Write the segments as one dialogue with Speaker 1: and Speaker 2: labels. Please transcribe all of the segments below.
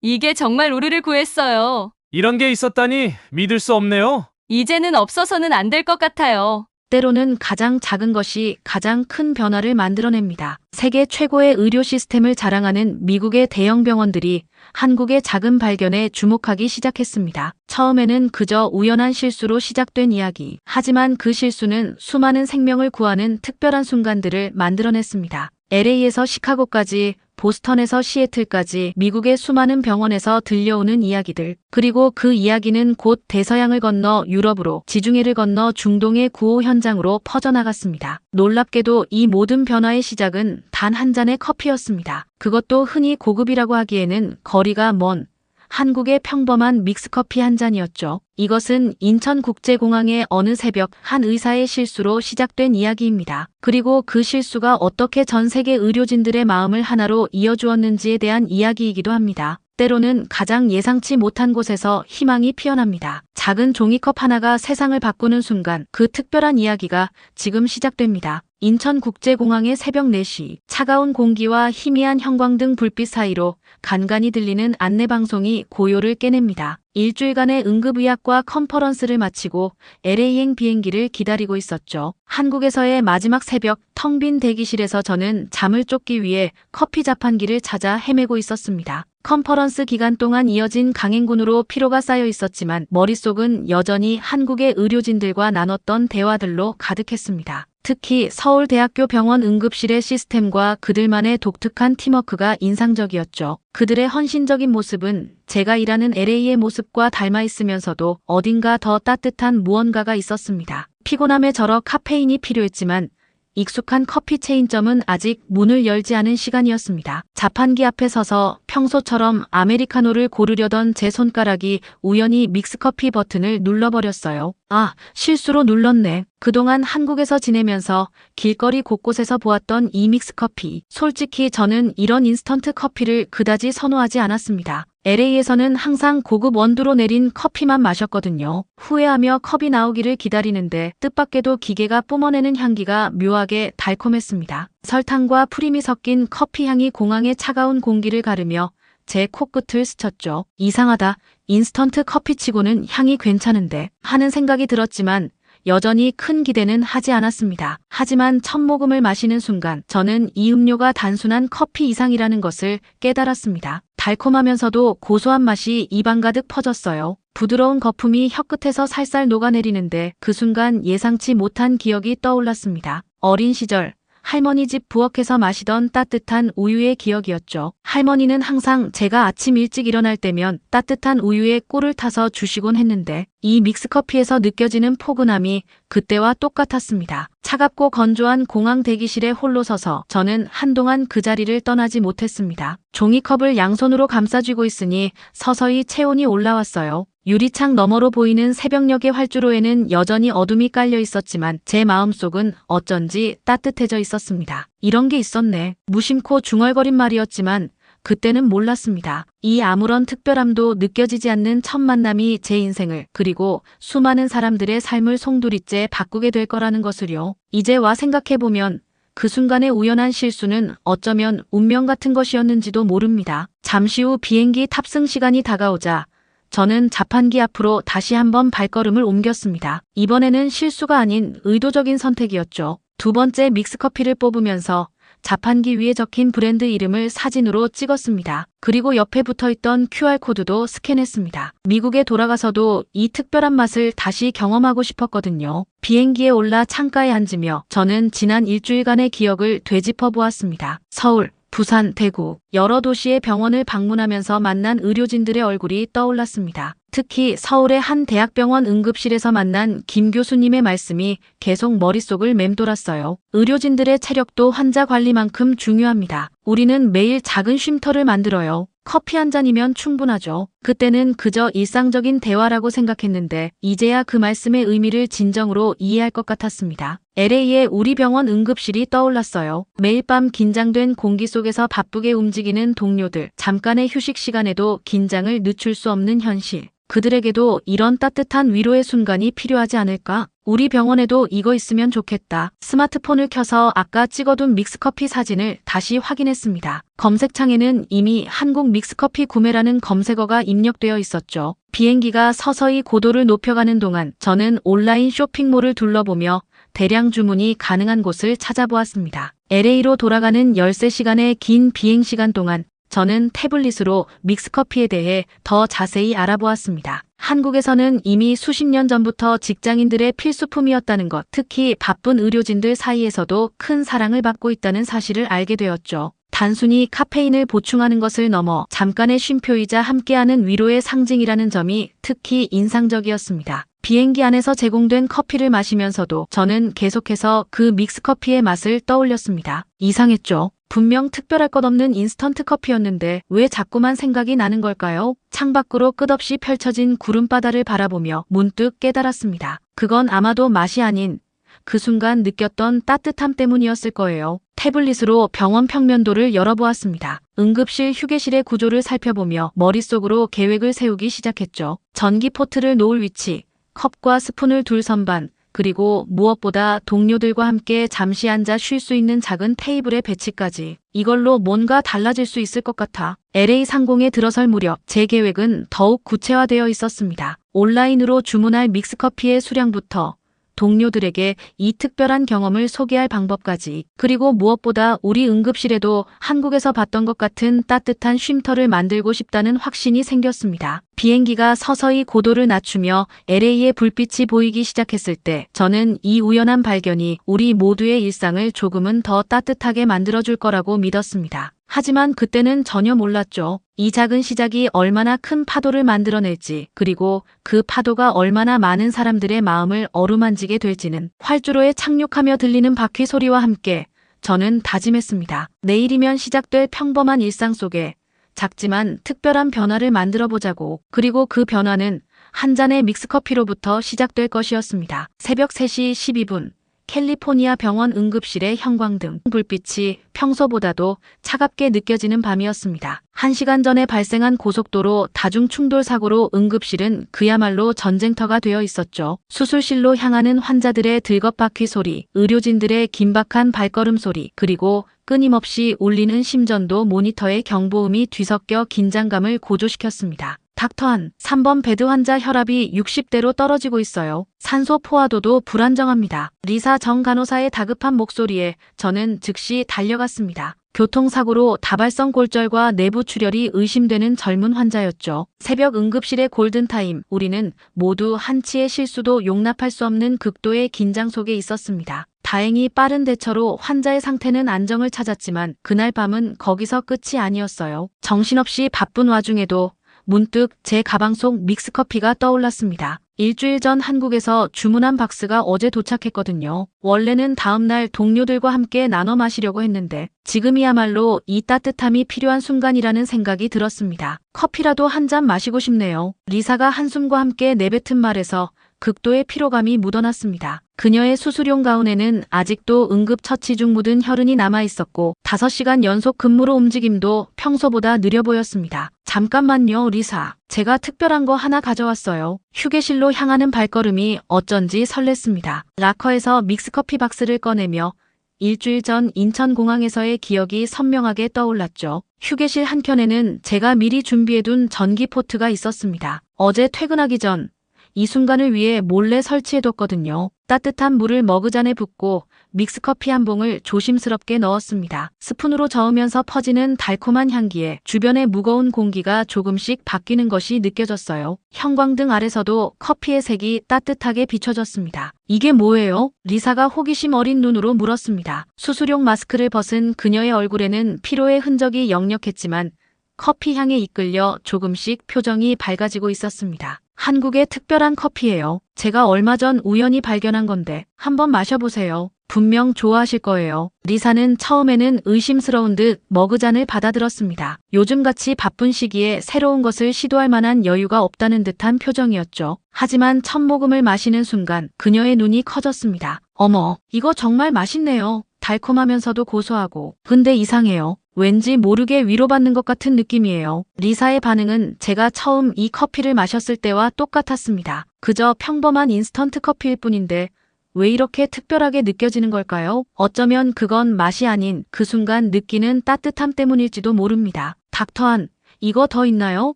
Speaker 1: 이게 정말 우리를 구했어요.
Speaker 2: 이런 게 있었다니 믿을 수 없네요.
Speaker 1: 이제는 없어서는 안 될 것 같아요.
Speaker 3: 때로는 가장 작은 것이 가장 큰 변화를 만들어냅니다. 세계 최고의 의료 시스템을 자랑하는 미국의 대형 병원들이 한국의 작은 발견에 주목하기 시작했습니다. 처음에는 그저 우연한 실수로 시작된 이야기. 하지만 그 실수는 수많은 생명을 구하는 특별한 순간들을 만들어냈습니다. LA에서 시카고까지, 보스턴에서 시애틀까지 미국의 수많은 병원에서 들려오는 이야기들. 그리고 그 이야기는 곧 대서양을 건너 유럽으로, 지중해를 건너 중동의 구호 현장으로 퍼져나갔습니다. 놀랍게도 이 모든 변화의 시작은 단 한 잔의 커피였습니다. 그것도 흔히 고급이라고 하기에는 거리가 먼 한국의 평범한 믹스커피 한 잔이었죠. 이것은 인천국제공항의 어느 새벽 한 의사의 실수로 시작된 이야기입니다. 그리고 그 실수가 어떻게 전 세계 의료진들의 마음을 하나로 이어주었는지에 대한 이야기이기도 합니다. 때로는 가장 예상치 못한 곳에서 희망이 피어납니다. 작은 종이컵 하나가 세상을 바꾸는 순간 그 특별한 이야기가 지금 시작됩니다. 인천국제공항의 새벽 4시, 차가운 공기와 희미한 형광등 불빛 사이로 간간이 들리는 안내방송이 고요를 깨냅니다. 일주일간의 응급의학과 컨퍼런스를 마치고 LA행 비행기를 기다리고 있었죠. 한국에서의 마지막 새벽, 텅 빈 대기실에서 저는 잠을 쫓기 위해 커피 자판기를 찾아 헤매고 있었습니다. 컨퍼런스 기간 동안 이어진 강행군으로 피로가 쌓여 있었지만 머릿속은 여전히 한국의 의료진들과 나눴던 대화들로 가득했습니다. 특히 서울대학교 병원 응급실의 시스템과 그들만의 독특한 팀워크가 인상적이었죠. 그들의 헌신적인 모습은 제가 일하는 LA의 모습과 닮아 있으면서도 어딘가 더 따뜻한 무언가가 있었습니다. 피곤함에 절어 카페인이 필요했지만 익숙한 커피 체인점은 아직 문을 열지 않은 시간이었습니다. 자판기 앞에 서서 평소처럼 아메리카노를 고르려던 제 손가락이 우연히 믹스커피 버튼을 눌러버렸어요. 아, 실수로 눌렀네. 그동안 한국에서 지내면서 길거리 곳곳에서 보았던 이 믹스커피. 솔직히 저는 이런 인스턴트 커피를 그다지 선호하지 않았습니다. LA에서는 항상 고급 원두로 내린 커피만 마셨거든요. 후회하며 컵이 나오기를 기다리는데 뜻밖에도 기계가 뿜어내는 향기가 묘하게 달콤했습니다. 설탕과 프림이 섞인 커피 향이 공항의 차가운 공기를 가르며 제 코끝을 스쳤죠. 이상하다. 인스턴트 커피치고는 향이 괜찮은데 하는 생각이 들었지만 여전히 큰 기대는 하지 않았습니다. 하지만 첫 모금을 마시는 순간 저는 이 음료가 단순한 커피 이상이라는 것을 깨달았습니다. 달콤하면서도 고소한 맛이 입안 가득 퍼졌어요. 부드러운 거품이 혀끝에서 살살 녹아내리는데 그 순간 예상치 못한 기억이 떠올랐습니다. 어린 시절 할머니 집 부엌에서 마시던 따뜻한 우유의 기억이었죠. 할머니는 항상 제가 아침 일찍 일어날 때면 따뜻한 우유에 꿀을 타서 주시곤 했는데 이 믹스커피에서 느껴지는 포근함이 그때와 똑같았습니다. 차갑고 건조한 공항 대기실에 홀로 서서 저는 한동안 그 자리를 떠나지 못했습니다. 종이컵을 양손으로 감싸쥐고 있으니 서서히 체온이 올라왔어요. 유리창 너머로 보이는 새벽녘의 활주로에는 여전히 어둠이 깔려 있었지만 제 마음속은 어쩐지 따뜻해져 있었습니다. 이런 게 있었네. 무심코 중얼거린 말이었지만 그때는 몰랐습니다. 이 아무런 특별함도 느껴지지 않는 첫 만남이 제 인생을 그리고 수많은 사람들의 삶을 송두리째 바꾸게 될 거라는 것을요. 이제 와 생각해보면 그 순간의 우연한 실수는 어쩌면 운명 같은 것이었는지도 모릅니다. 잠시 후 비행기 탑승 시간이 다가오자 저는 자판기 앞으로 다시 한번 발걸음을 옮겼습니다. 이번에는 실수가 아닌 의도적인 선택이었죠. 두 번째 믹스커피를 뽑으면서 자판기 위에 적힌 브랜드 이름을 사진으로 찍었습니다. 그리고 옆에 붙어있던 QR코드도 스캔했습니다. 미국에 돌아가서도 이 특별한 맛을 다시 경험하고 싶었거든요. 비행기에 올라 창가에 앉으며 저는 지난 일주일간의 기억을 되짚어 보았습니다. 서울, 부산, 대구, 여러 도시의 병원을 방문하면서 만난 의료진들의 얼굴이 떠올랐습니다. 특히 서울의 한 대학병원 응급실에서 만난 김 교수님의 말씀이 계속 머릿속을 맴돌았어요. 의료진들의 체력도 환자 관리만큼 중요합니다. 우리는 매일 작은 쉼터를 만들어요. 커피 한 잔이면 충분하죠. 그때는 그저 일상적인 대화라고 생각했는데 이제야 그 말씀의 의미를 진정으로 이해할 것 같았습니다. LA의 우리 병원 응급실이 떠올랐어요. 매일 밤 긴장된 공기 속에서 바쁘게 움직이는 동료들, 잠깐의 휴식 시간에도 긴장을 늦출 수 없는 현실. 그들에게도 이런 따뜻한 위로의 순간이 필요하지 않을까? 우리 병원에도 이거 있으면 좋겠다. 스마트폰을 켜서 아까 찍어둔 믹스커피 사진을 다시 확인했습니다. 검색창에는 이미 한국 믹스커피 구매라는 검색어가 입력되어 있었죠. 비행기가 서서히 고도를 높여가는 동안 저는 온라인 쇼핑몰을 둘러보며 대량 주문이 가능한 곳을 찾아보았습니다. LA로 돌아가는 13시간의 긴 비행시간 동안 저는 태블릿으로 믹스커피에 대해 더 자세히 알아보았습니다. 한국에서는 이미 수십 년 전부터 직장인들의 필수품이었다는 것, 특히 바쁜 의료진들 사이에서도 큰 사랑을 받고 있다는 사실을 알게 되었죠. 단순히 카페인을 보충하는 것을 넘어 잠깐의 쉼표이자 함께하는 위로의 상징이라는 점이 특히 인상적이었습니다. 비행기 안에서 제공된 커피를 마시면서도 저는 계속해서 그 믹스커피의 맛을 떠올렸습니다. 이상했죠. 분명 특별할 것 없는 인스턴트 커피였는데 왜 자꾸만 생각이 나는 걸까요? 창밖으로 끝없이 펼쳐진 구름바다를 바라보며 문득 깨달았습니다. 그건 아마도 맛이 아닌 그 순간 느꼈던 따뜻함 때문이었을 거예요. 태블릿으로 병원 평면도를 열어보았습니다. 응급실 휴게실의 구조를 살펴보며 머릿속으로 계획을 세우기 시작했죠. 전기 포트를 놓을 위치, 컵과 스푼을 둘 선반, 그리고 무엇보다 동료들과 함께 잠시 앉아 쉴 수 있는 작은 테이블의 배치까지. 이걸로 뭔가 달라질 수 있을 것 같아. LA 상공에 들어설 무렵 제 계획은 더욱 구체화되어 있었습니다. 온라인으로 주문할 믹스커피의 수량부터 동료들에게 이 특별한 경험을 소개할 방법까지, 그리고 무엇보다 우리 응급실에도 한국에서 봤던 것 같은 따뜻한 쉼터를 만들고 싶다는 확신이 생겼습니다. 비행기가 서서히 고도를 낮추며 LA의 불빛이 보이기 시작했을 때 저는 이 우연한 발견이 우리 모두의 일상을 조금은 더 따뜻하게 만들어줄 거라고 믿었습니다. 하지만 그때는 전혀 몰랐죠. 이 작은 시작이 얼마나 큰 파도를 만들어낼지, 그리고 그 파도가 얼마나 많은 사람들의 마음을 어루만지게 될지는. 활주로에 착륙하며 들리는 바퀴 소리와 함께 저는 다짐했습니다. 내일이면 시작될 평범한 일상 속에 작지만 특별한 변화를 만들어 보자고. 그리고 그 변화는 한 잔의 믹스커피로부터 시작될 것이었습니다. 새벽 3시 12분. 캘리포니아 병원 응급실의 형광등 불빛이 평소보다도 차갑게 느껴지는 밤이었습니다. 1시간 전에 발생한 고속도로 다중충돌 사고로 응급실은 그야말로 전쟁터가 되어 있었죠. 수술실로 향하는 환자들의 들것바퀴 소리, 의료진들의 긴박한 발걸음 소리, 그리고 끊임없이 울리는 심전도 모니터의 경보음이 뒤섞여 긴장감을 고조시켰습니다. 닥터한, 3번 베드 환자 혈압이 60대로 떨어지고 있어요. 산소 포화도도 불안정합니다. 리사 정 간호사의 다급한 목소리에 저는 즉시 달려갔습니다. 교통사고로 다발성 골절과 내부 출혈이 의심되는 젊은 환자였죠. 새벽 응급실의 골든타임, 우리는 모두 한치의 실수도 용납할 수 없는 극도의 긴장 속에 있었습니다. 다행히 빠른 대처로 환자의 상태는 안정을 찾았지만 그날 밤은 거기서 끝이 아니었어요. 정신없이 바쁜 와중에도 문득 제 가방 속 믹스커피가 떠올랐습니다. 일주일 전 한국에서 주문한 박스가 어제 도착했거든요. 원래는 다음날 동료들과 함께 나눠 마시려고 했는데 지금이야말로 이 따뜻함이 필요한 순간이라는 생각이 들었습니다. 커피라도 한 잔 마시고 싶네요. 리사가 한숨과 함께 내뱉은 말에서 극도의 피로감이 묻어났습니다. 그녀의 수술용 가운에는 아직도 응급처치 중 묻은 혈흔이 남아있었고 5시간 연속 근무로 움직임도 평소보다 느려 보였습니다. 잠깐만요, 리사. 제가 특별한 거 하나 가져왔어요. 휴게실로 향하는 발걸음이 어쩐지 설렜습니다. 라커에서 믹스커피 박스를 꺼내며 일주일 전 인천공항에서의 기억이 선명하게 떠올랐죠. 휴게실 한켠에는 제가 미리 준비해둔 전기 포트가 있었습니다. 어제 퇴근하기 전 이 순간을 위해 몰래 설치해뒀거든요. 따뜻한 물을 머그잔에 붓고 믹스커피 한 봉을 조심스럽게 넣었습니다. 스푼으로 저으면서 퍼지는 달콤한 향기에 주변의 무거운 공기가 조금씩 바뀌는 것이 느껴졌어요. 형광등 아래서도 커피의 색이 따뜻하게 비춰졌습니다. 이게 뭐예요? 리사가 호기심 어린 눈으로 물었습니다. 수술용 마스크를 벗은 그녀의 얼굴에는 피로의 흔적이 역력했지만 커피 향에 이끌려 조금씩 표정이 밝아지고 있었습니다. 한국의 특별한 커피예요. 제가 얼마 전 우연히 발견한 건데 한번 마셔보세요. 분명 좋아하실 거예요. 리사는 처음에는 의심스러운 듯 머그잔을 받아들었습니다. 요즘같이 바쁜 시기에 새로운 것을 시도할 만한 여유가 없다는 듯한 표정이었죠. 하지만 첫 모금을 마시는 순간 그녀의 눈이 커졌습니다. 어머, 이거 정말 맛있네요. 달콤하면서도 고소하고. 근데 이상해요. 왠지 모르게 위로받는 것 같은 느낌이에요. 리사의 반응은 제가 처음 이 커피를 마셨을 때와 똑같았습니다. 그저 평범한 인스턴트 커피일 뿐인데 왜 이렇게 특별하게 느껴지는 걸까요? 어쩌면 그건 맛이 아닌 그 순간 느끼는 따뜻함 때문일지도 모릅니다. 닥터한, 이거 더 있나요?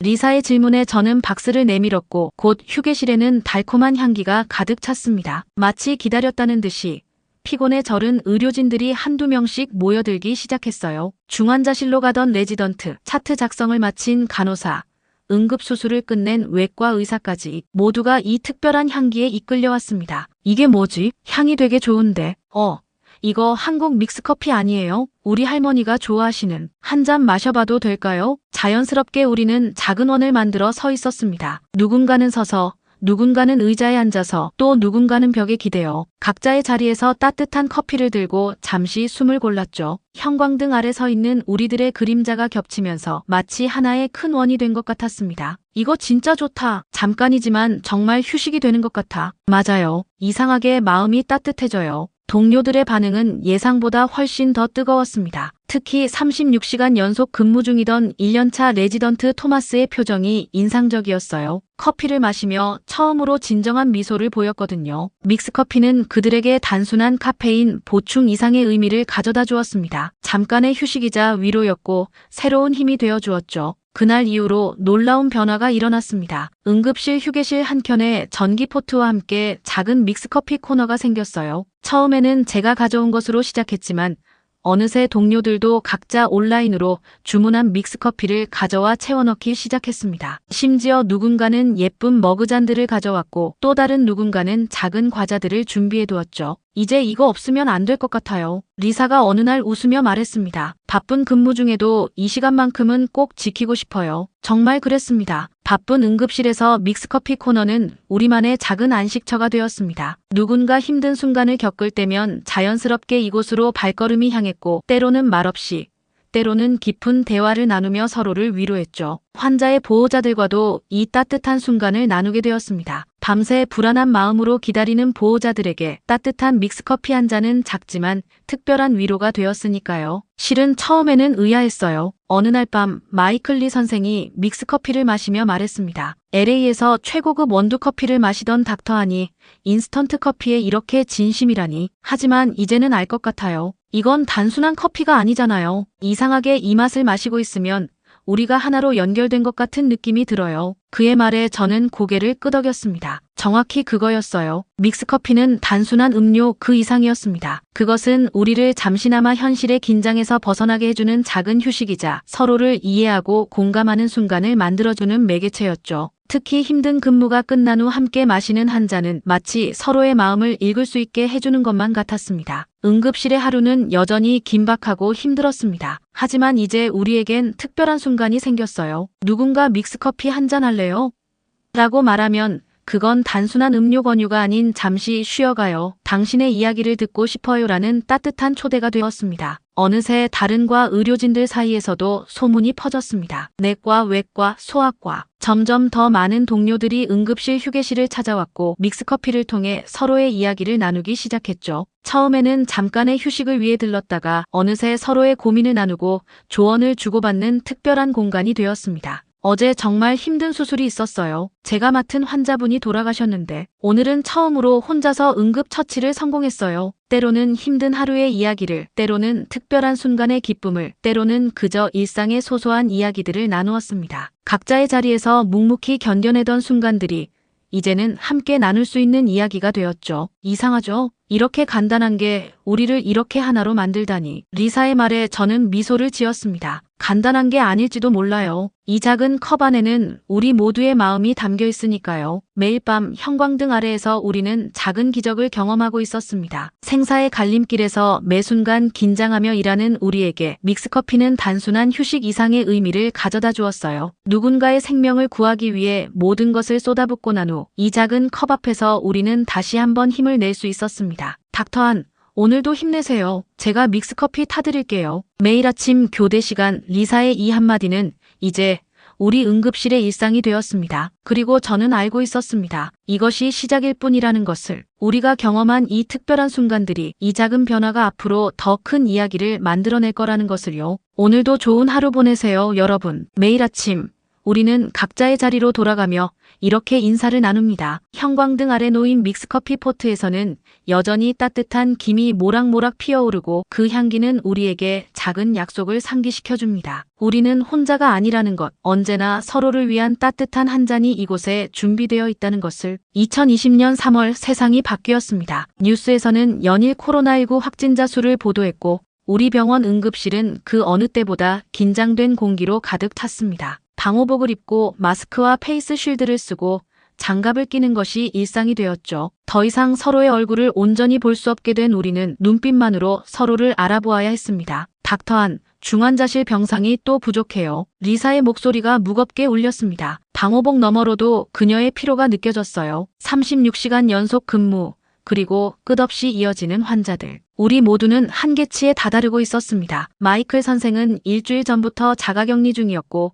Speaker 3: 리사의 질문에 저는 박스를 내밀었고 곧 휴게실에는 달콤한 향기가 가득 찼습니다. 마치 기다렸다는 듯이 피곤에 절은 의료진들이 한두 명씩 모여들기 시작했어요. 중환자실로 가던 레지던트, 차트 작성을 마친 간호사, 응급수술을 끝낸 외과 의사까지 모두가 이 특별한 향기에 이끌려왔습니다. 이게 뭐지? 향이 되게 좋은데. 이거 한국 믹스커피 아니에요? 우리 할머니가 좋아하시는. 한 잔 마셔봐도 될까요? 자연스럽게 우리는 작은 원을 만들어 서 있었습니다. 누군가는 서서, 누군가는 의자에 앉아서, 또 누군가는 벽에 기대어 각자의 자리에서 따뜻한 커피를 들고 잠시 숨을 골랐죠. 형광등 아래 서 있는 우리들의 그림자가 겹치면서 마치 하나의 큰 원이 된 것 같았습니다. 이거 진짜 좋다. 잠깐이지만 정말 휴식이 되는 것 같아. 맞아요. 이상하게 마음이 따뜻해져요. 동료들의 반응은 예상보다 훨씬 더 뜨거웠습니다. 특히 36시간 연속 근무 중이던 1년차 레지던트 토마스의 표정이 인상적이었어요. 커피를 마시며 처음으로 진정한 미소를 보였거든요. 믹스커피는 그들에게 단순한 카페인 보충 이상의 의미를 가져다 주었습니다. 잠깐의 휴식이자 위로였고 새로운 힘이 되어 주었죠. 그날 이후로 놀라운 변화가 일어났습니다. 응급실 휴게실 한켠에 전기포트와 함께 작은 믹스커피 코너가 생겼어요. 처음에는 제가 가져온 것으로 시작했지만 어느새 동료들도 각자 온라인으로 주문한 믹스커피를 가져와 채워넣기 시작했습니다. 심지어 누군가는 예쁜 머그잔들을 가져왔고 또 다른 누군가는 작은 과자들을 준비해두었죠. 이제 이거 없으면 안 될 것 같아요. 리사가 어느 날 웃으며 말했습니다. 바쁜 근무 중에도 이 시간만큼은 꼭 지키고 싶어요. 정말 그랬습니다. 바쁜 응급실에서 믹스커피 코너는 우리만의 작은 안식처가 되었습니다. 누군가 힘든 순간을 겪을 때면 자연스럽게 이곳으로 발걸음이 향했고 때로는 말없이 때로는 깊은 대화를 나누며 서로를 위로했죠. 환자의 보호자들과도 이 따뜻한 순간을 나누게 되었습니다. 밤새 불안한 마음으로 기다리는 보호자들에게 따뜻한 믹스커피 한 잔은 작지만 특별한 위로가 되었으니까요. 실은 처음에는 의아했어요. 어느 날 밤 마이클 리 선생이 믹스커피를 마시며 말했습니다. LA에서 최고급 원두커피를 마시던 닥터 한이 인스턴트 커피에 이렇게 진심이라니. 하지만 이제는 알 것 같아요. 이건 단순한 커피가 아니잖아요. 이상하게 이 맛을 마시고 있으면 우리가 하나로 연결된 것 같은 느낌이 들어요. 그의 말에 저는 고개를 끄덕였습니다. 정확히 그거였어요. 믹스커피는 단순한 음료 그 이상이었습니다. 그것은 우리를 잠시나마 현실의 긴장에서 벗어나게 해주는 작은 휴식이자 서로를 이해하고 공감하는 순간을 만들어주는 매개체였죠. 특히 힘든 근무가 끝난 후 함께 마시는 한 잔은 마치 서로의 마음을 읽을 수 있게 해주는 것만 같았습니다. 응급실의 하루는 여전히 긴박하고 힘들었습니다. 하지만 이제 우리에겐 특별한 순간이 생겼어요. 누군가 믹스커피 한 잔 할래요? 라고 말하면 그건 단순한 음료 권유가 아닌 잠시 쉬어가요. 당신의 이야기를 듣고 싶어요라는 따뜻한 초대가 되었습니다. 어느새 다른 과 의료진들 사이에서도 소문이 퍼졌습니다. 내과, 외과, 소아과. 점점 더 많은 동료들이 응급실 휴게실을 찾아왔고 믹스커피를 통해 서로의 이야기를 나누기 시작했죠. 처음에는 잠깐의 휴식을 위해 들렀다가 어느새 서로의 고민을 나누고 조언을 주고받는 특별한 공간이 되었습니다. 어제 정말 힘든 수술이 있었어요. 제가 맡은 환자분이 돌아가셨는데 오늘은 처음으로 혼자서 응급처치를 성공했어요. 때로는 힘든 하루의 이야기를, 때로는 특별한 순간의 기쁨을, 때로는 그저 일상의 소소한 이야기들을 나누었습니다. 각자의 자리에서 묵묵히 견뎌내던 순간들이 이제는 함께 나눌 수 있는 이야기가 되었죠. 이상하죠? 이렇게 간단한 게 우리를 이렇게 하나로 만들다니. 리사의 말에 저는 미소를 지었습니다. 간단한 게 아닐지도 몰라요. 이 작은 컵 안에는 우리 모두의 마음이 담겨 있으니까요. 매일 밤 형광등 아래에서 우리는 작은 기적을 경험하고 있었습니다. 생사의 갈림길에서 매 순간 긴장하며 일하는 우리에게 믹스커피는 단순한 휴식 이상의 의미를 가져다 주었어요. 누군가의 생명을 구하기 위해 모든 것을 쏟아붓고 난 후 이 작은 컵 앞에서 우리는 다시 한번 힘을 낼 수 있었습니다. 닥터 한, 오늘도 힘내세요. 제가 믹스커피 타드릴게요. 매일 아침 교대 시간 리사의 이 한마디는 이제 우리 응급실의 일상이 되었습니다. 그리고 저는 알고 있었습니다. 이것이 시작일 뿐이라는 것을. 우리가 경험한 이 특별한 순간들이 이 작은 변화가 앞으로 더 큰 이야기를 만들어낼 거라는 것을요. 오늘도 좋은 하루 보내세요, 여러분. 매일 아침 우리는 각자의 자리로 돌아가며 이렇게 인사를 나눕니다. 형광등 아래 놓인 믹스커피 포트에서는 여전히 따뜻한 김이 모락모락 피어오르고 그 향기는 우리에게 작은 약속을 상기시켜줍니다. 우리는 혼자가 아니라는 것, 언제나 서로를 위한 따뜻한 한 잔이 이곳에 준비되어 있다는 것을. 2020년 3월 세상이 바뀌었습니다. 뉴스에서는 연일 코로나19 확진자 수를 보도했고 우리 병원 응급실은 그 어느 때보다 긴장된 공기로 가득 찼습니다. 방호복을 입고 마스크와 페이스 쉴드를 쓰고 장갑을 끼는 것이 일상이 되었죠. 더 이상 서로의 얼굴을 온전히 볼 수 없게 된 우리는 눈빛만으로 서로를 알아보아야 했습니다. 닥터한, 중환자실 병상이 또 부족해요. 리사의 목소리가 무겁게 울렸습니다. 방호복 너머로도 그녀의 피로가 느껴졌어요. 36시간 연속 근무, 그리고 끝없이 이어지는 환자들. 우리 모두는 한계치에 다다르고 있었습니다. 마이클 선생은 일주일 전부터 자가격리 중이었고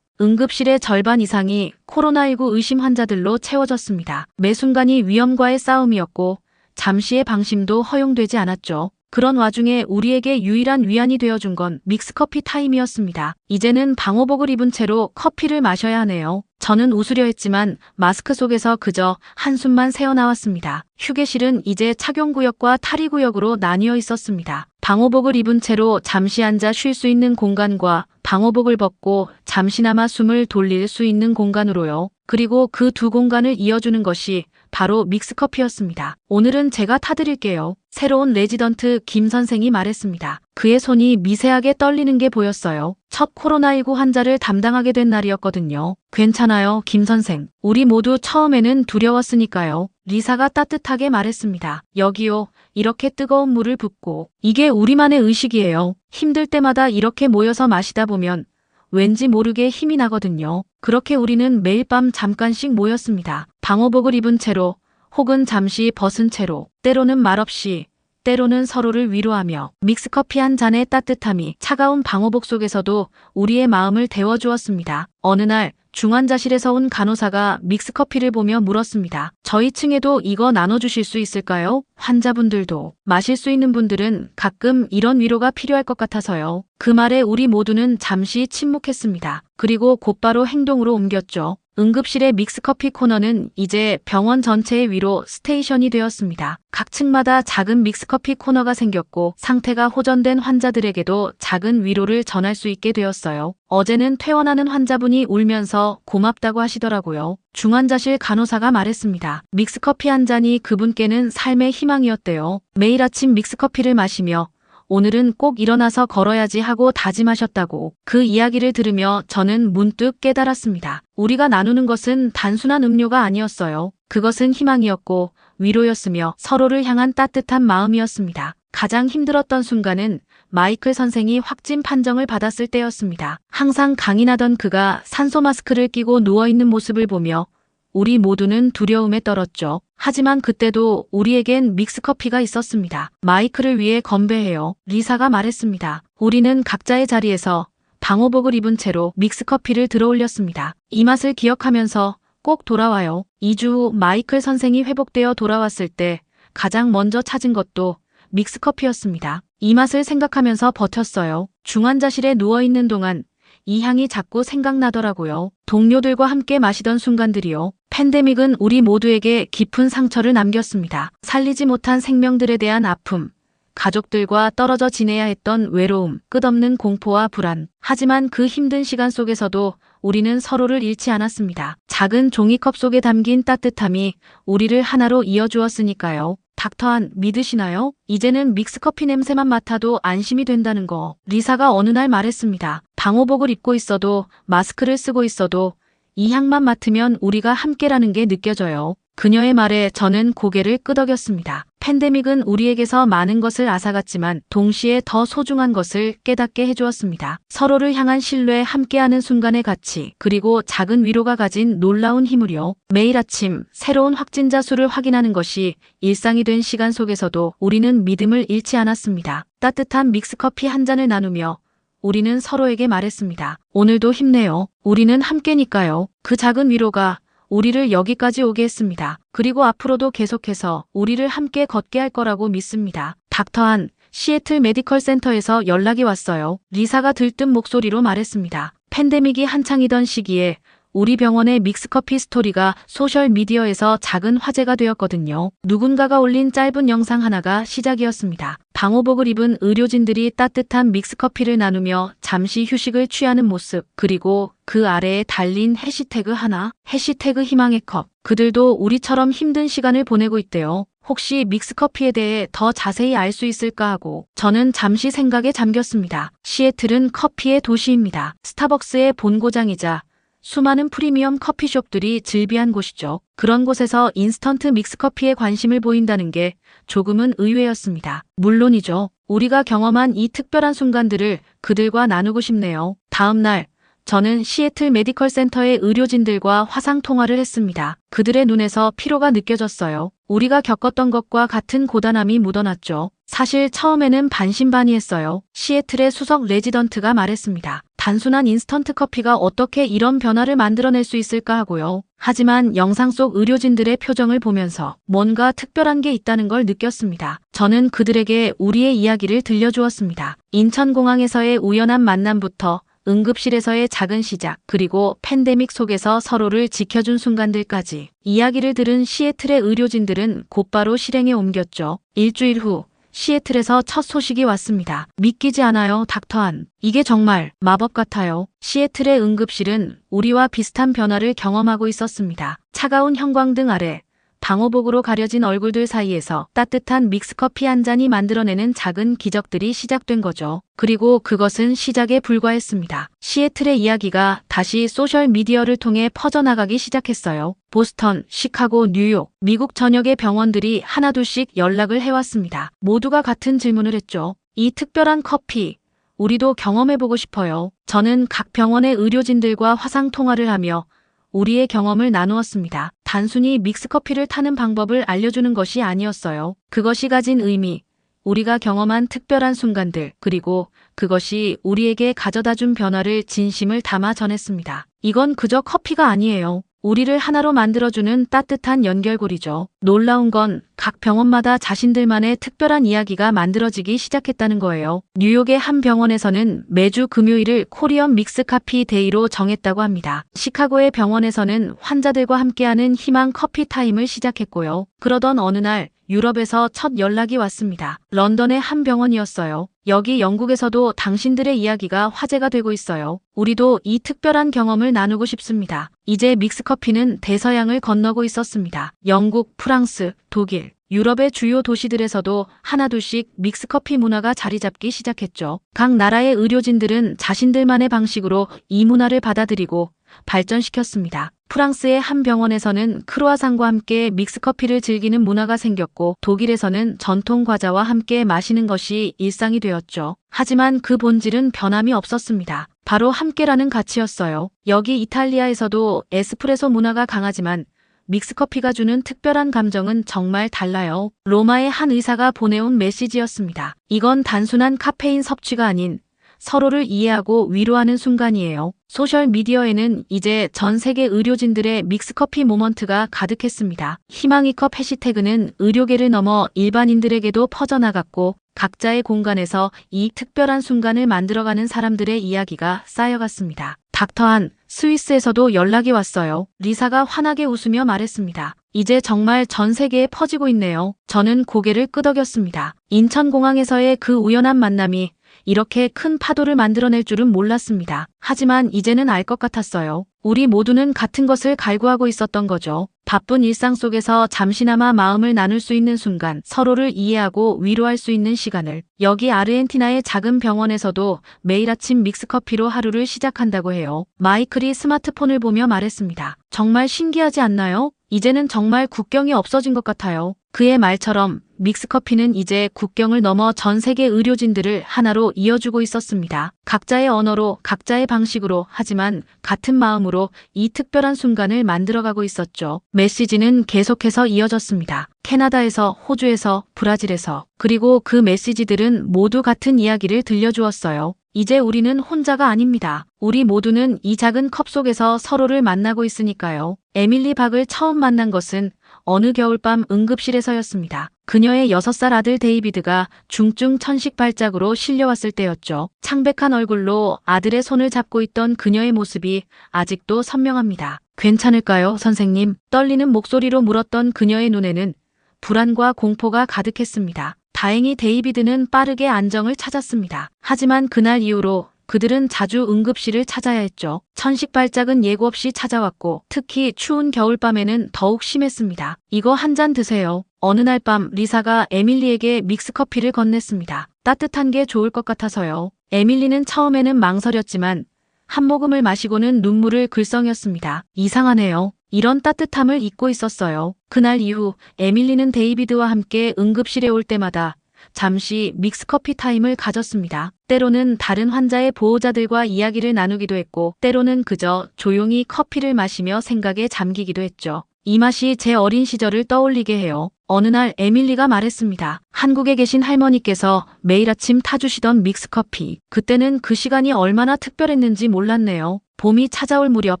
Speaker 3: 응급실의 절반 이상이 코로나19 의심 환자들로 채워졌습니다. 매 순간이 위험과의 싸움이었고 잠시의 방심도 허용되지 않았죠. 그런 와중에 우리에게 유일한 위안이 되어준 건 믹스커피 타임이었습니다. 이제는 방호복을 입은 채로 커피를 마셔야 하네요. 저는 웃으려 했지만 마스크 속에서 그저 한숨만 새어나왔습니다. 휴게실은 이제 착용구역과 탈의구역으로 나뉘어 있었습니다. 방호복을 입은 채로 잠시 앉아 쉴 수 있는 공간과 방호복을 벗고 잠시나마 숨을 돌릴 수 있는 공간으로요. 그리고 그 두 공간을 이어주는 것이 바로 믹스커피였습니다. 오늘은 제가 타드릴게요. 새로운 레지던트 김 선생이 말했습니다. 그의 손이 미세하게 떨리는 게 보였어요. 첫 코로나19 환자를 담당하게 된 날이었거든요. 괜찮아요, 김 선생. 우리 모두 처음에는 두려웠으니까요. 리사가 따뜻하게 말했습니다. 여기요. 이렇게 뜨거운 물을 붓고. 이게 우리만의 의식이에요. 힘들 때마다 이렇게 모여서 마시다 보면 왠지 모르게 힘이 나거든요. 그렇게 우리는 매일 밤 잠깐씩 모였습니다. 방호복을 입은 채로 혹은 잠시 벗은 채로 때로는 말없이 때로는 서로를 위로하며 믹스커피 한 잔의 따뜻함이 차가운 방호복 속에서도 우리의 마음을 데워주었습니다. 어느 날 중환자실에서 온 간호사가 믹스커피를 보며 물었습니다. 저희 층에도 이거 나눠주실 수 있을까요? 환자분들도 마실 수 있는 분들은 가끔 이런 위로가 필요할 것 같아서요. 그 말에 우리 모두는 잠시 침묵했습니다. 그리고 곧바로 행동으로 옮겼죠. 응급실의 믹스커피 코너는 이제 병원 전체의 위로 스테이션이 되었습니다. 각 층마다 작은 믹스커피 코너가 생겼고 상태가 호전된 환자들에게도 작은 위로를 전할 수 있게 되었어요. 어제는 퇴원하는 환자분이 울면서 고맙다고 하시더라고요. 중환자실 간호사가 말했습니다. 믹스커피 한 잔이 그분께는 삶의 희망이었대요. 매일 아침 믹스커피를 마시며 오늘은 꼭 일어나서 걸어야지 하고 다짐하셨다고. 그 이야기를 들으며 저는 문득 깨달았습니다. 우리가 나누는 것은 단순한 음료가 아니었어요. 그것은 희망이었고 위로였으며 서로를 향한 따뜻한 마음이었습니다. 가장 힘들었던 순간은 마이클 선생이 확진 판정을 받았을 때였습니다. 항상 강인하던 그가 산소 마스크를 끼고 누워있는 모습을 보며 우리 모두는 두려움에 떨었죠. 하지만 그때도 우리에겐 믹스커피가 있었습니다. 마이클을 위해 건배해요. 리사가 말했습니다. 우리는 각자의 자리에서 방호복을 입은 채로 믹스커피를 들어올렸습니다. 이 맛을 기억하면서 꼭 돌아와요. 2주 후 마이클 선생이 회복되어 돌아왔을 때 가장 먼저 찾은 것도 믹스커피였습니다. 이 맛을 생각하면서 버텼어요. 중환자실에 누워있는 동안 이 향이 자꾸 생각나더라고요. 동료들과 함께 마시던 순간들이요. 팬데믹은 우리 모두에게 깊은 상처를 남겼습니다. 살리지 못한 생명들에 대한 아픔, 가족들과 떨어져 지내야 했던 외로움, 끝없는 공포와 불안. 하지만 그 힘든 시간 속에서도 우리는 서로를 잃지 않았습니다. 작은 종이컵 속에 담긴 따뜻함이 우리를 하나로 이어주었으니까요. 닥터한, 믿으시나요? 이제는 믹스커피 냄새만 맡아도 안심이 된다는 거. 리사가 어느 날 말했습니다. 방호복을 입고 있어도 마스크를 쓰고 있어도 이 향만 맡으면 우리가 함께라는 게 느껴져요. 그녀의 말에 저는 고개를 끄덕였습니다. 팬데믹은 우리에게서 많은 것을 앗아갔지만 동시에 더 소중한 것을 깨닫게 해주었습니다. 서로를 향한 신뢰, 함께하는 순간의 가치, 그리고 작은 위로가 가진 놀라운 힘을요. 매일 아침 새로운 확진자 수를 확인하는 것이 일상이 된 시간 속에서도 우리는 믿음을 잃지 않았습니다. 따뜻한 믹스커피 한 잔을 나누며 우리는 서로에게 말했습니다. 오늘도 힘내요. 우리는 함께니까요. 그 작은 위로가 우리를 여기까지 오게 했습니다. 그리고 앞으로도 계속해서 우리를 함께 걷게 할 거라고 믿습니다. 닥터한, 시애틀 메디컬 센터에서 연락이 왔어요. 리사가 들뜬 목소리로 말했습니다. 팬데믹이 한창이던 시기에 우리 병원의 믹스커피 스토리가 소셜미디어에서 작은 화제가 되었거든요. 누군가가 올린 짧은 영상 하나가 시작이었습니다. 방호복을 입은 의료진들이 따뜻한 믹스커피를 나누며 잠시 휴식을 취하는 모습, 그리고 그 아래에 달린 해시태그 하나, 해시태그 희망의 컵. 그들도 우리처럼 힘든 시간을 보내고 있대요. 혹시 믹스커피에 대해 더 자세히 알 수 있을까 하고 저는 잠시 생각에 잠겼습니다. 시애틀은 커피의 도시입니다. 스타벅스의 본고장이자 수많은 프리미엄 커피숍들이 즐비한 곳이죠. 그런 곳에서 인스턴트 믹스커피에 관심을 보인다는 게 조금은 의외였습니다. 물론이죠. 우리가 경험한 이 특별한 순간들을 그들과 나누고 싶네요. 다음 날 저는 시애틀 메디컬 센터의 의료진들과 화상 통화를 했습니다. 그들의 눈에서 피로가 느껴졌어요. 우리가 겪었던 것과 같은 고단함이 묻어났죠. 사실 처음에는 반신반의했어요. 시애틀의 수석 레지던트가 말했습니다. 단순한 인스턴트 커피가 어떻게 이런 변화를 만들어낼 수 있을까 하고요. 하지만 영상 속 의료진들의 표정을 보면서 뭔가 특별한 게 있다는 걸 느꼈습니다. 저는 그들에게 우리의 이야기를 들려주었습니다. 인천공항에서의 우연한 만남부터 응급실에서의 작은 시작, 그리고 팬데믹 속에서 서로를 지켜준 순간들까지 이야기를 들은 시애틀의 의료진들은 곧바로 실행에 옮겼죠. 일주일 후 시애틀에서 첫 소식이 왔습니다. 믿기지 않아요, 닥터한. 이게 정말 마법 같아요. 시애틀의 응급실은 우리와 비슷한 변화를 경험하고 있었습니다. 차가운 형광등 아래 방호복으로 가려진 얼굴들 사이에서 따뜻한 믹스커피 한 잔이 만들어내는 작은 기적들이 시작된 거죠. 그리고 그것은 시작에 불과했습니다. 시애틀의 이야기가 다시 소셜미디어를 통해 퍼져나가기 시작했어요. 보스턴, 시카고, 뉴욕, 미국 전역의 병원들이 하나둘씩 연락을 해왔습니다. 모두가 같은 질문을 했죠. 이 특별한 커피, 우리도 경험해보고 싶어요. 저는 각 병원의 의료진들과 화상 통화를 하며 우리의 경험을 나누었습니다. 단순히 믹스커피를 타는 방법을 알려주는 것이 아니었어요. 그것이 가진 의미, 우리가 경험한 특별한 순간들, 그리고 그것이 우리에게 가져다준 변화를 진심을 담아 전했습니다. 이건 그저 커피가 아니에요. 우리를 하나로 만들어주는 따뜻한 연결고리죠. 놀라운 건 각 병원마다 자신들만의 특별한 이야기가 만들어지기 시작했다는 거예요. 뉴욕의 한 병원에서는 매주 금요일을 코리안 믹스커피 데이로 정했다고 합니다. 시카고의 병원에서는 환자들과 함께하는 희망 커피 타임을 시작했고요. 그러던 어느 날 유럽에서 첫 연락이 왔습니다. 런던의 한 병원이었어요. 여기 영국에서도 당신들의 이야기가 화제가 되고 있어요. 우리도 이 특별한 경험을 나누고 싶습니다. 이제 믹스커피는 대서양을 건너고 있었습니다. 영국, 프랑스, 독일, 유럽의 주요 도시들에서도 하나둘씩 믹스커피 문화가 자리 잡기 시작했죠. 각 나라의 의료진들은 자신들만의 방식으로 이 문화를 받아들이고 발전시켰습니다. 프랑스의 한 병원에서는 크루아상과 함께 믹스커피를 즐기는 문화가 생겼고, 독일에서는 전통 과자와 함께 마시는 것이 일상이 되었죠. 하지만 그 본질은 변함이 없었습니다. 바로 함께라는 가치였어요. 여기 이탈리아에서도 에스프레소 문화가 강하지만 믹스커피가 주는 특별한 감정은 정말 달라요. 로마의 한 의사가 보내온 메시지였습니다. 이건 단순한 카페인 섭취가 아닌 서로를 이해하고 위로하는 순간이에요. 소셜미디어에는 이제 전 세계 의료진들의 믹스커피 모먼트가 가득했습니다. 희망의 컵 해시태그는 의료계를 넘어 일반인들에게도 퍼져나갔고, 각자의 공간에서 이 특별한 순간을 만들어가는 사람들의 이야기가 쌓여갔습니다. 닥터한, 스위스에서도 연락이 왔어요. 리사가 환하게 웃으며 말했습니다. 이제 정말 전 세계에 퍼지고 있네요. 저는 고개를 끄덕였습니다. 인천공항에서의 그 우연한 만남이 이렇게 큰 파도를 만들어낼 줄은 몰랐습니다. 하지만 이제는 알 것 같았어요. 우리 모두는 같은 것을 갈구하고 있었던 거죠. 바쁜 일상 속에서 잠시나마 마음을 나눌 수 있는 순간, 서로를 이해하고 위로할 수 있는 시간을. 여기 아르헨티나의 작은 병원에서도 매일 아침 믹스커피로 하루를 시작한다고 해요. 마이클이 스마트폰을 보며 말했습니다. 정말 신기하지 않나요? 이제는 정말 국경이 없어진 것 같아요. 그의 말처럼 믹스커피는 이제 국경을 넘어 전 세계 의료진들을 하나로 이어주고 있었습니다. 각자의 언어로, 각자의 방식으로, 하지만 같은 마음으로 이 특별한 순간을 만들어가고 있었죠. 메시지는 계속해서 이어졌습니다. 캐나다에서, 호주에서, 브라질에서, 그리고 그 메시지들은 모두 같은 이야기를 들려주었어요. 이제 우리는 혼자가 아닙니다. 우리 모두는 이 작은 컵 속에서 서로를 만나고 있으니까요. 에밀리 박을 처음 만난 것은 어느 겨울밤 응급실에서였습니다. 그녀의 6살 아들 데이비드가 중증 천식 발작으로 실려왔을 때였죠. 창백한 얼굴로 아들의 손을 잡고 있던 그녀의 모습이 아직도 선명합니다. 괜찮을까요, 선생님? 떨리는 목소리로 물었던 그녀의 눈에는 불안과 공포가 가득했습니다. 다행히 데이비드는 빠르게 안정을 찾았습니다. 하지만 그날 이후로 그들은 자주 응급실을 찾아야 했죠. 천식 발작은 예고 없이 찾아왔고 특히 추운 겨울밤에는 더욱 심했습니다. 이거 한 잔 드세요. 어느 날 밤 리사가 에밀리에게 믹스커피를 건넸습니다. 따뜻한 게 좋을 것 같아서요. 에밀리는 처음에는 망설였지만 한 모금을 마시고는 눈물을 글썽였습니다. 이상하네요. 이런 따뜻함을 잊고 있었어요. 그날 이후 에밀리는 데이비드와 함께 응급실에 올 때마다 잠시 믹스커피 타임을 가졌습니다. 때로는 다른 환자의 보호자들과 이야기를 나누기도 했고 때로는 그저 조용히 커피를 마시며 생각에 잠기기도 했죠. 이 맛이 제 어린 시절을 떠올리게 해요. 어느 날 에밀리가 말했습니다. 한국에 계신 할머니께서 매일 아침 타주시던 믹스커피. 그때는 그 시간이 얼마나 특별했는지 몰랐네요. 봄이 찾아올 무렵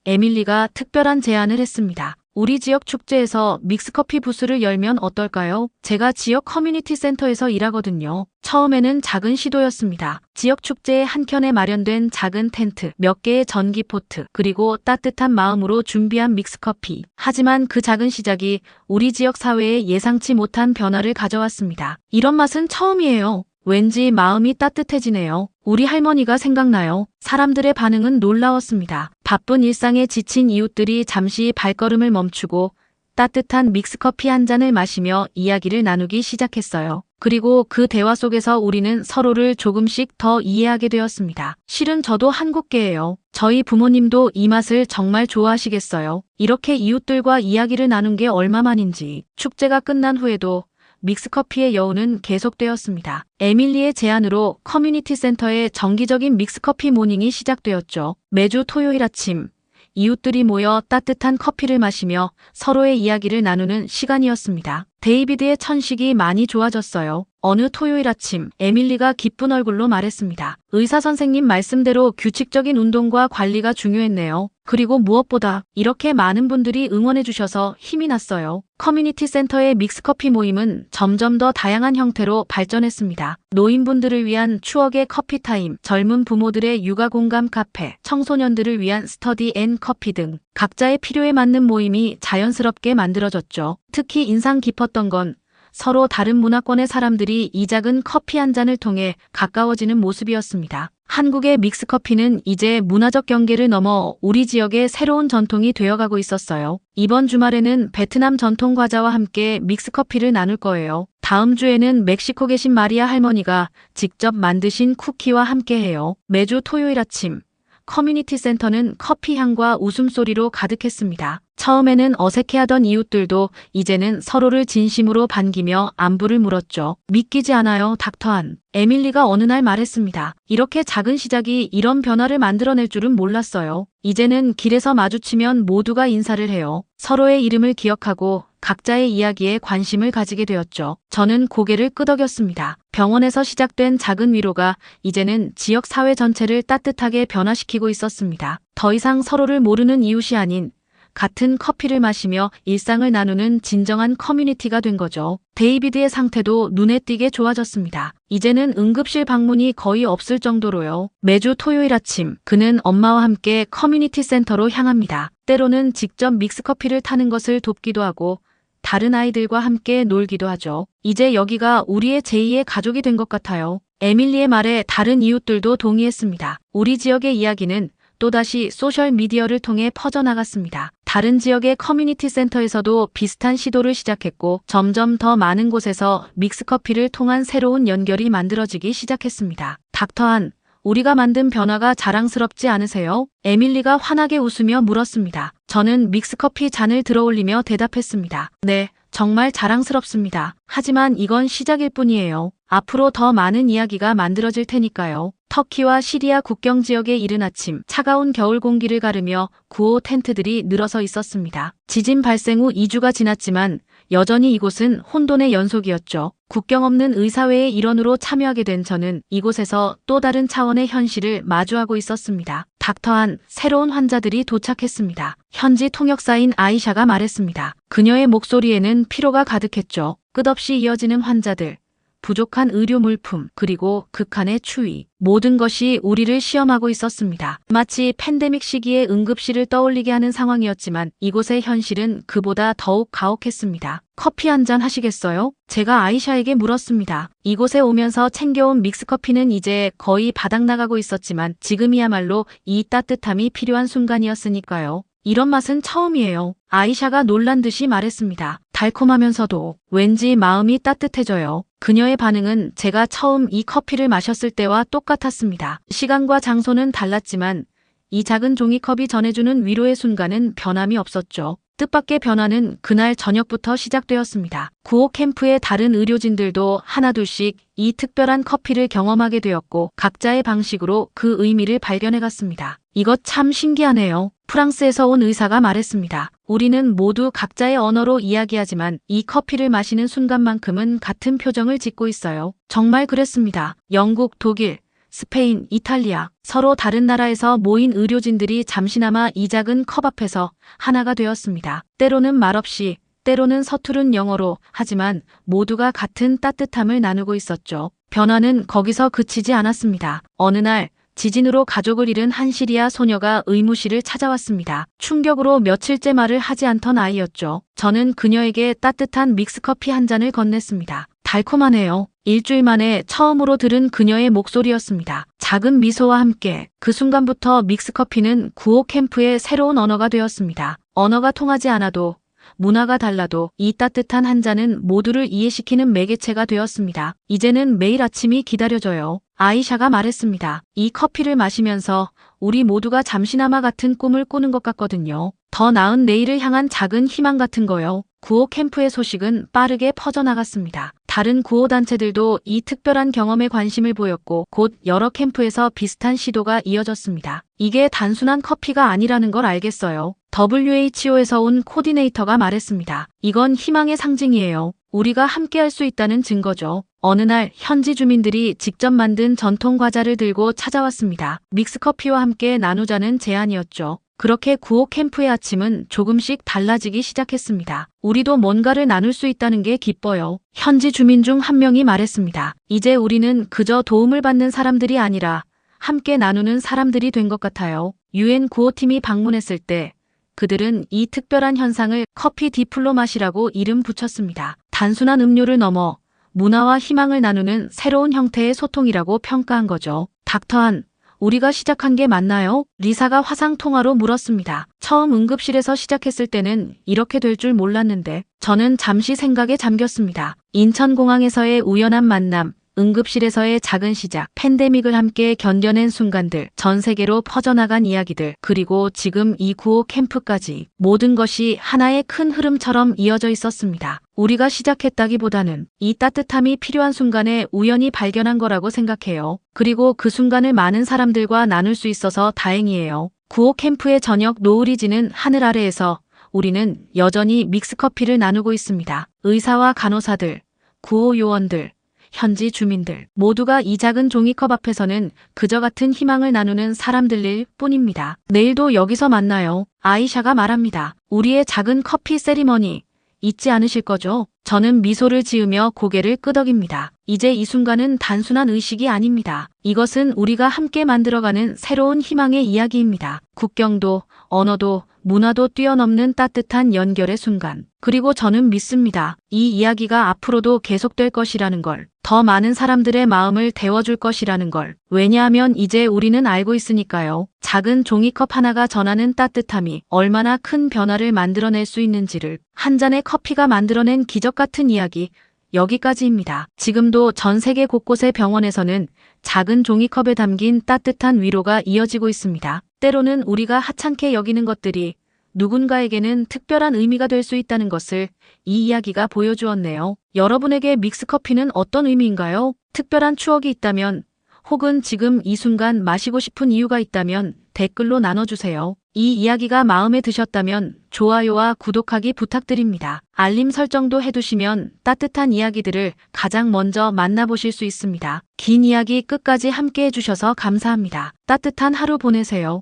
Speaker 3: 에밀리가 특별한 제안을 했습니다. 우리 지역 축제에서 믹스커피 부스를 열면 어떨까요? 제가 지역 커뮤니티 센터에서 일하거든요. 처음에는 작은 시도였습니다. 지역 축제의 한켠에 마련된 작은 텐트, 몇 개의 전기 포트, 그리고 따뜻한 마음으로 준비한 믹스커피. 하지만 그 작은 시작이 우리 지역 사회에 예상치 못한 변화를 가져왔습니다. 이런 맛은 처음이에요. 왠지 마음이 따뜻해지네요. 우리 할머니가 생각나요. 사람들의 반응은 놀라웠습니다. 바쁜 일상에 지친 이웃들이 잠시 발걸음을 멈추고 따뜻한 믹스커피 한 잔을 마시며 이야기를 나누기 시작했어요. 그리고 그 대화 속에서 우리는 서로를 조금씩 더 이해하게 되었습니다. 실은 저도 한국계예요. 저희 부모님도 이 맛을 정말 좋아하시겠어요. 이렇게 이웃들과 이야기를 나눈 게 얼마만인지. 축제가 끝난 후에도 믹스커피의 여운은 계속되었습니다. 에밀리의 제안으로 커뮤니티 센터에 정기적인 믹스커피 모닝이 시작되었죠. 매주 토요일 아침 이웃들이 모여 따뜻한 커피를 마시며 서로의 이야기를 나누는 시간이었습니다. 데이비드의 천식이 많이 좋아졌어요. 어느 토요일 아침 에밀리가 기쁜 얼굴로 말했습니다. 의사 선생님 말씀대로 규칙적인 운동과 관리가 중요했네요. 그리고 무엇보다 이렇게 많은 분들이 응원해 주셔서 힘이 났어요. 커뮤니티 센터의 믹스커피 모임은 점점 더 다양한 형태로 발전했습니다. 노인분들을 위한 추억의 커피타임, 젊은 부모들의 육아 공감 카페, 청소년들을 위한 스터디 앤 커피 등 각자의 필요에 맞는 모임이 자연스럽게 만들어졌죠. 특히 인상 깊었던 건 서로 다른 문화권의 사람들이 이 작은 커피 한 잔을 통해 가까워지는 모습이었습니다. 한국의 믹스커피는 이제 문화적 경계를 넘어 우리 지역의 새로운 전통이 되어가고 있었어요. 이번 주말에는 베트남 전통 과자와 함께 믹스커피를 나눌 거예요. 다음 주에는 멕시코 계신 마리아 할머니가 직접 만드신 쿠키와 함께해요. 매주 토요일 아침 커뮤니티 센터는 커피 향과 웃음소리로 가득했습니다. 처음에는 어색해하던 이웃들도 이제는 서로를 진심으로 반기며 안부를 물었죠. 믿기지 않아요, 닥터안. 에밀리가 어느 날 말했습니다. 이렇게 작은 시작이 이런 변화를 만들어낼 줄은 몰랐어요. 이제는 길에서 마주치면 모두가 인사를 해요. 서로의 이름을 기억하고 각자의 이야기에 관심을 가지게 되었죠. 저는 고개를 끄덕였습니다. 병원에서 시작된 작은 위로가 이제는 지역 사회 전체를 따뜻하게 변화시키고 있었습니다. 더 이상 서로를 모르는 이웃이 아닌 같은 커피를 마시며 일상을 나누는 진정한 커뮤니티가 된 거죠. 데이비드의 상태도 눈에 띄게 좋아졌습니다. 이제는 응급실 방문이 거의 없을 정도로요. 매주 토요일 아침 그는 엄마와 함께 커뮤니티 센터로 향합니다. 때로는 직접 믹스커피를 타는 것을 돕기도 하고 다른 아이들과 함께 놀기도 하죠. 이제 여기가 우리의 제2의 가족이 된 것 같아요. 에밀리의 말에 다른 이웃들도 동의했습니다. 우리 지역의 이야기는 또다시 소셜미디어를 통해 퍼져나갔습니다. 다른 지역의 커뮤니티 센터에서도 비슷한 시도를 시작했고 점점 더 많은 곳에서 믹스커피를 통한 새로운 연결이 만들어지기 시작했습니다. 닥터안, 우리가 만든 변화가 자랑스럽지 않으세요? 에밀리가 환하게 웃으며 물었습니다. 저는 믹스커피 잔을 들어올리며 대답했습니다. 네, 정말 자랑스럽습니다. 하지만 이건 시작일 뿐이에요. 앞으로 더 많은 이야기가 만들어질 테니까요. 터키와 시리아 국경 지역의 이른 아침, 차가운 겨울 공기를 가르며 구호 텐트들이 늘어서 있었습니다. 지진 발생 후 2주가 지났지만 여전히 이곳은 혼돈의 연속이었죠. 국경 없는 의사회의 일원으로 참여하게 된 저는 이곳에서 또 다른 차원의 현실을 마주하고 있었습니다. 닥터안, 새로운 환자들이 도착했습니다. 현지 통역사인 아이샤가 말했습니다. 그녀의 목소리에는 피로가 가득했죠. 끝없이 이어지는 환자들, 부족한 의료 물품, 그리고 극한의 추위. 모든 것이 우리를 시험하고 있었습니다. 마치 팬데믹 시기에 응급실을 떠올리게 하는 상황이었지만 이곳의 현실은 그보다 더욱 가혹했습니다. 커피 한 잔 하시겠어요? 제가 아이샤에게 물었습니다. 이곳에 오면서 챙겨온 믹스커피는 이제 거의 바닥나가고 있었지만 지금이야말로 이 따뜻함이 필요한 순간이었으니까요. 이런 맛은 처음이에요. 아이샤가 놀란 듯이 말했습니다. 달콤하면서도 왠지 마음이 따뜻해져요. 그녀의 반응은 제가 처음 이 커피를 마셨을 때와 똑같았습니다. 시간과 장소는 달랐지만 이 작은 종이컵이 전해주는 위로의 순간은 변함이 없었죠. 뜻밖의 변화는 그날 저녁부터 시작되었습니다. 구호 캠프의 다른 의료진들도 하나둘씩 이 특별한 커피를 경험하게 되었고 각자의 방식으로 그 의미를 발견해갔습니다. 이것 참 신기하네요. 프랑스에서 온 의사가 말했습니다. 우리는 모두 각자의 언어로 이야기하지만 이 커피를 마시는 순간만큼은 같은 표정을 짓고 있어요. 정말 그랬습니다. 영국, 독일, 스페인, 이탈리아, 서로 다른 나라에서 모인 의료진들이 잠시나마 이 작은 컵 앞에서 하나가 되었습니다. 때로는 말없이, 때로는 서투른 영어로, 하지만 모두가 같은 따뜻함을 나누고 있었죠. 변화는 거기서 그치지 않았습니다. 어느 날 지진으로 가족을 잃은 한 시리아 소녀가 의무실을 찾아왔습니다. 충격으로 며칠째 말을 하지 않던 아이였죠. 저는 그녀에게 따뜻한 믹스커피 한 잔을 건넸습니다. 달콤하네요. 일주일 만에 처음으로 들은 그녀의 목소리였습니다. 작은 미소와 함께 그 순간부터 믹스커피는 구호 캠프의 새로운 언어가 되었습니다. 언어가 통하지 않아도 문화가 달라도 이 따뜻한 한 잔은 모두를 이해시키는 매개체가 되었습니다. 이제는 매일 아침이 기다려져요. 아이샤가 말했습니다. 이 커피를 마시면서 우리 모두가 잠시나마 같은 꿈을 꾸는 것 같거든요. 더 나은 내일을 향한 작은 희망 같은 거요. 구호 캠프의 소식은 빠르게 퍼져나갔습니다. 다른 구호 단체들도 이 특별한 경험에 관심을 보였고 곧 여러 캠프에서 비슷한 시도가 이어졌습니다. 이게 단순한 커피가 아니라는 걸 알겠어요. WHO에서 온 코디네이터가 말했습니다. 이건 희망의 상징이에요. 우리가 함께 할 수 있다는 증거죠. 어느 날 현지 주민들이 직접 만든 전통 과자를 들고 찾아왔습니다. 믹스커피와 함께 나누자는 제안이었죠. 그렇게 구호 캠프의 아침은 조금씩 달라지기 시작했습니다. 우리도 뭔가를 나눌 수 있다는 게 기뻐요. 현지 주민 중 한 명이 말했습니다. 이제 우리는 그저 도움을 받는 사람들이 아니라 함께 나누는 사람들이 된 것 같아요. UN 구호팀이 방문했을 때 그들은 이 특별한 현상을 커피 디플로마시라고 이름 붙였습니다. 단순한 음료를 넘어 문화와 희망을 나누는 새로운 형태의 소통이라고 평가한 거죠. 닥터한, 우리가 시작한 게 맞나요? 리사가 화상통화로 물었습니다. 처음 응급실에서 시작했을 때는 이렇게 될 줄 몰랐는데 저는 잠시 생각에 잠겼습니다. 인천공항에서의 우연한 만남, 응급실에서의 작은 시작, 팬데믹을 함께 견뎌낸 순간들, 전 세계로 퍼져나간 이야기들, 그리고 지금 이 구호 캠프까지 모든 것이 하나의 큰 흐름처럼 이어져 있었습니다. 우리가 시작했다기보다는 이 따뜻함이 필요한 순간에 우연히 발견한 거라고 생각해요. 그리고 그 순간을 많은 사람들과 나눌 수 있어서 다행이에요. 구호 캠프의 저녁 노을이 지는 하늘 아래에서 우리는 여전히 믹스커피를 나누고 있습니다. 의사와 간호사들, 구호 요원들, 현지 주민들 모두가 이 작은 종이컵 앞에서는 그저 같은 희망을 나누는 사람들일 뿐입니다. 내일도 여기서 만나요. 아이샤가 말합니다. 우리의 작은 커피 세리머니 잊지 않으실 거죠? 저는 미소를 지으며 고개를 끄덕입니다. 이제 이 순간은 단순한 의식이 아닙니다. 이것은 우리가 함께 만들어가는 새로운 희망의 이야기입니다. 국경도, 언어도, 문화도 뛰어넘는 따뜻한 연결의 순간. 그리고 저는 믿습니다. 이 이야기가 앞으로도 계속될 것이라는 걸. 더 많은 사람들의 마음을 데워줄 것이라는 걸. 왜냐하면 이제 우리는 알고 있으니까요. 작은 종이컵 하나가 전하는 따뜻함이 얼마나 큰 변화를 만들어낼 수 있는지를. 한 잔의 커피가 만들어낸 기적 같은 이야기. 여기까지입니다. 지금도 전 세계 곳곳의 병원에서는 작은 종이컵에 담긴 따뜻한 위로가 이어지고 있습니다. 때로는 우리가 하찮게 여기는 것들이 누군가에게는 특별한 의미가 될 수 있다는 것을 이 이야기가 보여주었네요. 여러분에게 믹스커피는 어떤 의미인가요? 특별한 추억이 있다면 혹은 지금 이 순간 마시고 싶은 이유가 있다면 댓글로 나눠주세요. 이 이야기가 마음에 드셨다면 좋아요와 구독하기 부탁드립니다. 알림 설정도 해두시면 따뜻한 이야기들을 가장 먼저 만나보실 수 있습니다. 긴 이야기 끝까지 함께 해주셔서 감사합니다. 따뜻한 하루 보내세요.